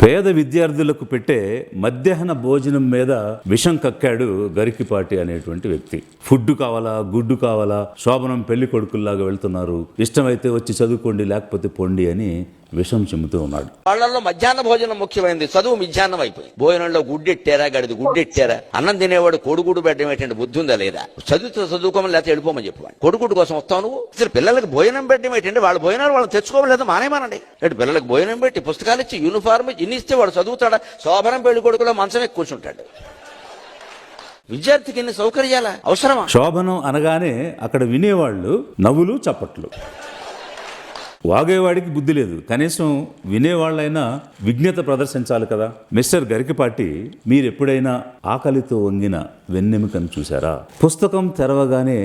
పేద విద్యార్థులకు పెట్టే మధ్యాహ్న భోజనం మీద విషం కక్కాడు గరికిపాటి అనేటువంటి వ్యక్తి. ఫుడ్ కావాలా, గుడ్డు కావాలా, శోభనం పెళ్లి కొడుకుల్లాగా వెళ్తున్నారు, ఇష్టమైతే వచ్చి చదువుకోండి లేకపోతే పొండి అని విషం చెమ్ముతూ ఉన్నాడు. వాళ్ళల్లో మధ్యాహ్న భోజనం ముఖ్యమైనది, చదువు మిధ్యాహ్నం అయిపోయింది. భోజనంలో గుడ్డెట్టారా, గడిది గుడ్డెట్టారా, అన్నం తినేవాడు కోడిగుడ్డు పెట్టడం ఏంటంటే బుద్ధి ఉందా లేదా, చదువుకోమని లేకపోతే వెళ్ళిపోమని చెప్పాడు. కొడుకుడు కోసం వస్తావు నువ్వు, అసలు పిల్లలకు భోజనం పెట్టడం ఏంటంటే వాళ్ళ భోజనాలు వాళ్ళు తెచ్చుకోమని లేదా మానేమానండి. అంటే పిల్లలకు భోజనం పెట్టి పుస్తకాలు ఇచ్చి యూనిఫార్మ్ ఇన్ని ఇస్తే వాడు చదువుతాడా? శోభనం పెళ్లి కొడుకులో మంచం ఎక్కి కూర్చుంటాడు. విద్యార్థికి ఎన్ని సౌకర్యాలా అవసరమా? శోభనం అనగానే అక్కడ వినేవాళ్ళు నవ్వులు చప్పట్లు. వాగేవాడికి బుద్ధి లేదు, కనీసం వినేవాళ్ళైనా విజ్ఞత ప్రదర్శించాలి కదా. మిస్టర్ గరికిపాటి, మీరెప్పుడైనా ఆకలితో వంగిన వెన్నెముకను చూసారా? పుస్తకం తెరవగానే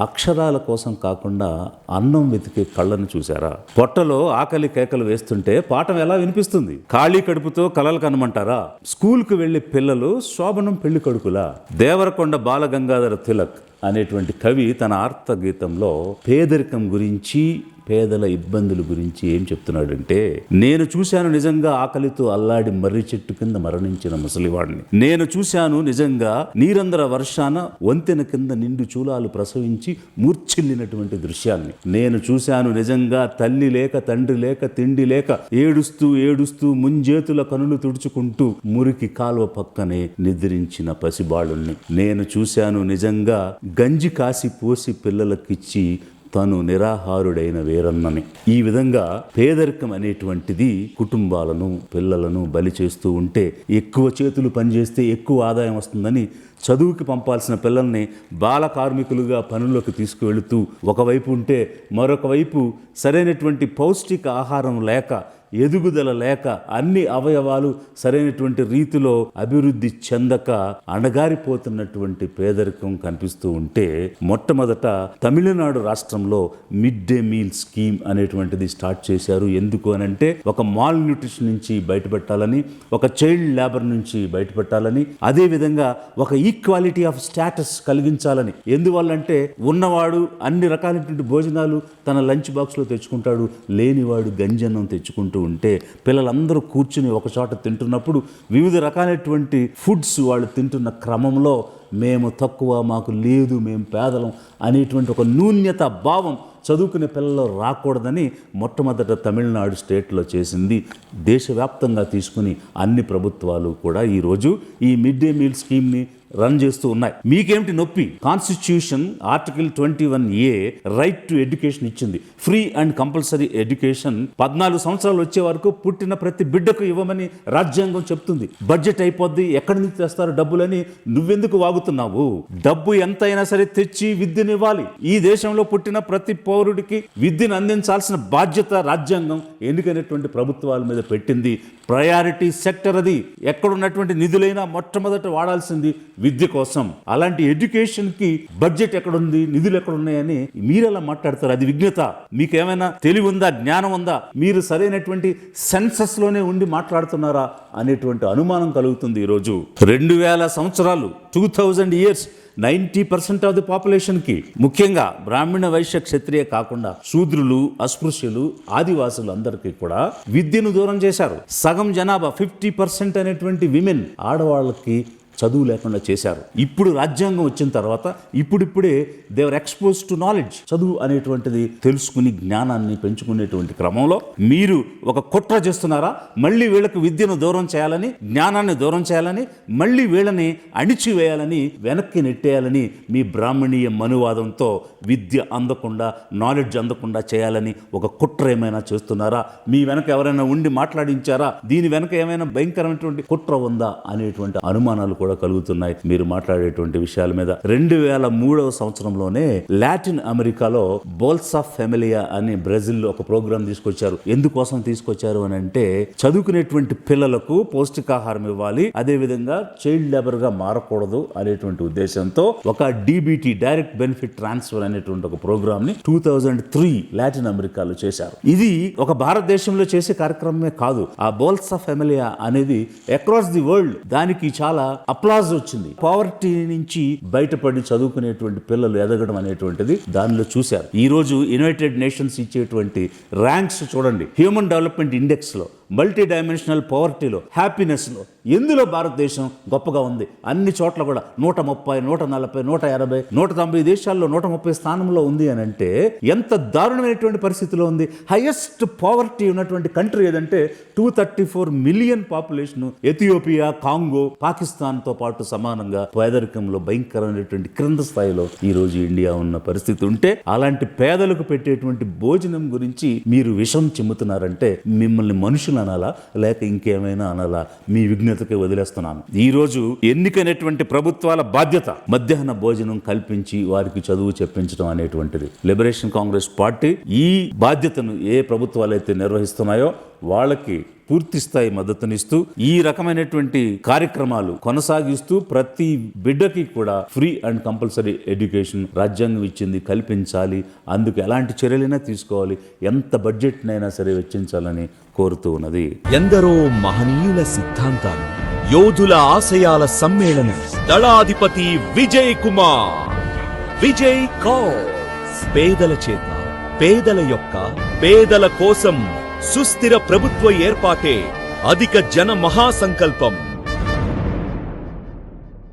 అక్షరాల కోసం కాకుండా అన్నం వెతికే కళ్ళను చూసారా? పొట్టలో ఆకలి కేకలు వేస్తుంటే పాఠం ఎలా వినిపిస్తుంది? ఖాళీ కడుపుతో కలలు కనమంటారా? స్కూల్కు వెళ్లే పిల్లలు శోభనం పెళ్లి కొడుకులా? దేవరకొండ బాలగంగాధర తిలక్ అనేటువంటి కవి తన ఆర్త గీతంలో పేదరికం గురించి, పేదల ఇబ్బందుల గురించి ఏం చెప్తున్నాడంటే, నేను చూశాను నిజంగా ఆకలితో అల్లాడి మర్రి చెట్టు కింద మరణించిన ముసలివాడిని. నేను చూశాను నిజంగా నీరంధ్ర వర్షాన వంతెన కింద నిండు చూలాలు ప్రసవించి మూర్ఛిల్లినటువంటి దృశ్యాన్ని. నేను చూశాను నిజంగా తల్లి లేక, తండ్రి లేక, తిండి లేక ఏడుస్తూ ఏడుస్తూ ముంజేతుల కనులు తుడుచుకుంటూ మురికి కాలువ పక్కనే నిద్రించిన పసిబాళుణ్ణి. నేను చూశాను నిజంగా గంజి కాసి పోసి పిల్లలకిచ్చి తను నిరాహారుడైన వీరన్నని. ఈ విధంగా పేదరికం అనేటువంటిది కుటుంబాలను, పిల్లలను బలి చేస్తూ ఉంటే, ఎక్కువ చేతులు పనిచేస్తే ఎక్కువ ఆదాయం వస్తుందని చదువుకి పంపాల్సిన పిల్లల్ని బాల కార్మికులుగా పనుల్లోకి తీసుకువెళుతూ ఒకవైపు ఉంటే, మరొక వైపు సరైనటువంటి పౌష్టిక ఆహారం లేక, ఎదుగుదల లేక, అన్ని అవయవాలు సరైనటువంటి రీతిలో అభివృద్ధి చెందక అణగారిపోతున్నటువంటి పేదరికం కనిపిస్తూ ఉంటే, మొట్టమొదట తమిళనాడు రాష్ట్రంలో మిడ్ డే మీల్ స్కీమ్ అనేటువంటిది స్టార్ట్ చేశారు. ఎందుకు అనంటే, ఒక మాల్ న్యూట్రిషన్ నుంచి బయటపెట్టాలని, ఒక చైల్డ్ లేబర్ నుంచి బయటపెట్టాలని, అదేవిధంగా ఒక ఈక్వాలిటీ ఆఫ్ స్టేటస్ కలిగించాలని. ఎందువల్లంటే, ఉన్నవాడు అన్ని రకాలైనటువంటి భోజనాలు తన లంచ్ బాక్స్లో తెచ్చుకుంటాడు, లేనివాడు గంజన్నం తెచ్చుకుంటూ ఉంటే, పిల్లలందరూ కూర్చుని ఒక చోట తింటున్నప్పుడు వివిధ రకాలైనటువంటి ఫుడ్స్ వాళ్ళు తింటున్న క్రమంలో మేము తక్కువ, మాకు లేదు, మేము పేదలం అనేటువంటి ఒక న్యూన్యత భావం చదువుకునే పిల్లల్లో రాకూడదని మొట్టమొదట తమిళనాడు స్టేట్లో చేసింది. దేశవ్యాప్తంగా తీసుకుని అన్ని ప్రభుత్వాలు కూడా ఈరోజు ఈ మిడ్ డే మీల్ స్కీమ్ని రన్ చేస్తూ ఉన్నాయి. మీకేమిటి నొప్పి? Constitution article 21A right to education ఇచ్చింది. ఫ్రీ అండ్ కంపల్సరీ ఎడ్యుకేషన్ 14 సంవత్సరాలు వచ్చే వరకు పుట్టిన ప్రతి బిడ్డకు ఇవ్వమని రాజ్యాంగం చెప్తుంది. బడ్జెట్ అయిపోద్ది, ఎక్కడి నుంచి తెస్తారు డబ్బులని నువ్వెందుకు వాగుతున్నావు? డబ్బు ఎంతైనా సరే తెచ్చి విద్యనివ్వాలి. ఈ దేశంలో పుట్టిన ప్రతి పౌరుడికి విద్యను అందించాల్సిన బాధ్యత రాజ్యాంగం ఎన్నికైనటువంటి ప్రభుత్వాల మీద పెట్టింది. ప్రయారిటీ సెక్టర్ అది. ఎక్కడున్నటువంటి నిధులైనా మొట్టమొదట వాడాల్సింది విద్య కోసం. అలాంటి ఎడ్యుకేషన్కి బడ్జెట్ ఎక్కడుంది, నిధులు ఎక్కడున్నాయని మీరెలా మాట్లాడతారు? అది విజ్ఞత? మీకేమైనా తెలివి ఉందా, జ్ఞానం ఉందా? మీరు సరైనటువంటి సెన్సస్లోనే ఉండి మాట్లాడుతున్నారా అనేటువంటి అనుమానం కలుగుతుంది. ఈరోజు 2000 సంవత్సరాలు, 2000 years, 90% ఆఫ్ ది పాపులేషన్కి, ముఖ్యంగా బ్రాహ్మణ, వైశ్య, క్షత్రియ కాకుండా శూద్రులు, అస్పృశ్యులు, ఆదివాసులు అందరికీ కూడా విద్యను దూరం చేశారు. సగం జనాభా 50% అనేటువంటి విమెన్, ఆడవాళ్ళకి చదువు లేకుండా చేశారు. ఇప్పుడు రాజ్యాంగం వచ్చిన తర్వాత ఇప్పుడిప్పుడే దేవర్ ఎక్స్పోజ్ టు నాలెడ్జ్. చదువు అనేటువంటిది తెలుసుకుని జ్ఞానాన్ని పెంచుకునేటువంటి క్రమంలో మీరు ఒక కుట్ర చేస్తున్నారా? మళ్ళీ వీళ్ళకి విద్యను దూరం చేయాలని, జ్ఞానాన్ని దూరం చేయాలని, మళ్ళీ వీళ్ళని అణిచివేయాలని, వెనక్కి నెట్టేయాలని మీ బ్రాహ్మణీయ మనువాదంతో విద్య అందకుండా, నాలెడ్జ్ అందకుండా చేయాలని ఒక కుట్ర ఏమైనా చేస్తున్నారా? మీ వెనక ఎవరైనా ఉండి మాట్లాడించారా? దీని వెనక ఏమైనా భయంకరమైనటువంటి కుట్ర ఉందా అనేటువంటి అనుమానాలు కూడా కలుగుతున్నాయి మీరు మాట్లాడేటువంటి విషయాల మీద. 2003వ సంవత్సరంలోనే లాటిన్ అమెరికాలో బోల్సా ఫెమిలియా అని బ్రెజిల్లో ఒక ప్రోగ్రాం తీసుకొచ్చారు. ఎందుకోసం తీసుకొచ్చారు అని అంటే, చదువుకునేటువంటి పిల్లలకు పౌష్టికాహారం ఇవ్వాలి, అదేవిధంగా చైల్డ్ లేబర్ గా మారకూడదు అనేటువంటి ఉద్దేశంతో ఒక DBT, డైరెక్ట్ బెనిఫిట్ ట్రాన్స్ఫర్ అనేటువంటి ఒక ప్రోగ్రామ్ ని 2003 లాటిన్ అమెరికాలో చేశారు. ఇది ఒక భారతదేశంలో చేసే కార్యక్రమమే కాదు. ఆ బోల్సా ఫెమిలియా అనేది అక్రాస్ ది వరల్డ్ దానికి చాలా అప్లాజ్ వచ్చింది. పావర్టీ నుంచి బయటపడి చదువుకునేటువంటి పిల్లలు ఎదగడం అనేటువంటిది దానిలో చూశారు. ఈ రోజు యునైటెడ్ నేషన్స్ ఇచ్చేటువంటి ర్యాంక్స్ చూడండి. హ్యూమన్ డెవలప్మెంట్ ఇండెక్స్ లో మల్టీ డైమెన్షనల్ పవర్టీలో, హ్యాపీనెస్లో ఎందులో భారతదేశం గొప్పగా ఉంది? అన్ని చోట్ల కూడా 130, 140, 150, 190 దేశాల్లో 130 స్థానంలో ఉంది అని అంటే ఎంత దారుణమైనటువంటి పరిస్థితిలో ఉంది. హైయెస్ట్ పవర్టీ ఉన్నటువంటి కంట్రీ ఏదంటే 234 మిలియన్ పాపులేషన్. ఎథియోపియా, కాంగో, పాకిస్తాన్తో పాటు సమానంగా పేదరికంలో భయంకరమైనటువంటి క్రింద స్థాయిలో ఈ రోజు ఇండియా ఉన్న పరిస్థితి ఉంటే, అలాంటి పేదలకు పెట్టేటువంటి భోజనం గురించి మీరు విషం చిమ్ముతున్నారంటే మిమ్మల్ని మనుషులు అనాలా లేక ఇంకేమైనా అనాలా? మీ విజ్ఞతకి వదిలేస్తున్నాను. ఈ రోజు ఎన్నికైనటువంటి ప్రభుత్వాల బాధ్యత మధ్యాహ్న భోజనం కల్పించి వారికి చదువు చెప్పించడం అనేటువంటిది. లిబరేషన్ కాంగ్రెస్ పార్టీ ఈ బాధ్యతను ఏ ప్రభుత్వాలు అయితే నిర్వహిస్తున్నాయో వాళ్ళకి పూర్తి స్థాయి మద్దతునిస్తూ ఈ రకమైనటువంటి కార్యక్రమాలు కొనసాగిస్తూ ప్రతి బిడ్డకి కూడా ఫ్రీ అండ్ కంపల్సరీ ఎడ్యుకేషన్ రాజ్యాంగం ఇచ్చింది, కల్పించాలి. అందుకు ఎలాంటి చర్యలైనా తీసుకోవాలి, ఎంత బడ్జెట్నైనా సరే వెచ్చించాలని కోరుతూ ఉన్నది. ఎందరో మహనీయుల సిద్ధాంతాలు, యోధుల ఆశయాల సమ్మేళనం. దళాధిపతి విజయ్ కుమార్. విజయ్ కాజ్. పేదల చేత, పేదల యొక్క, పేదల కోసం సుస్థిర ప్రభుత్వ ఏర్పాటే అధిక జన మహాసంకల్పం.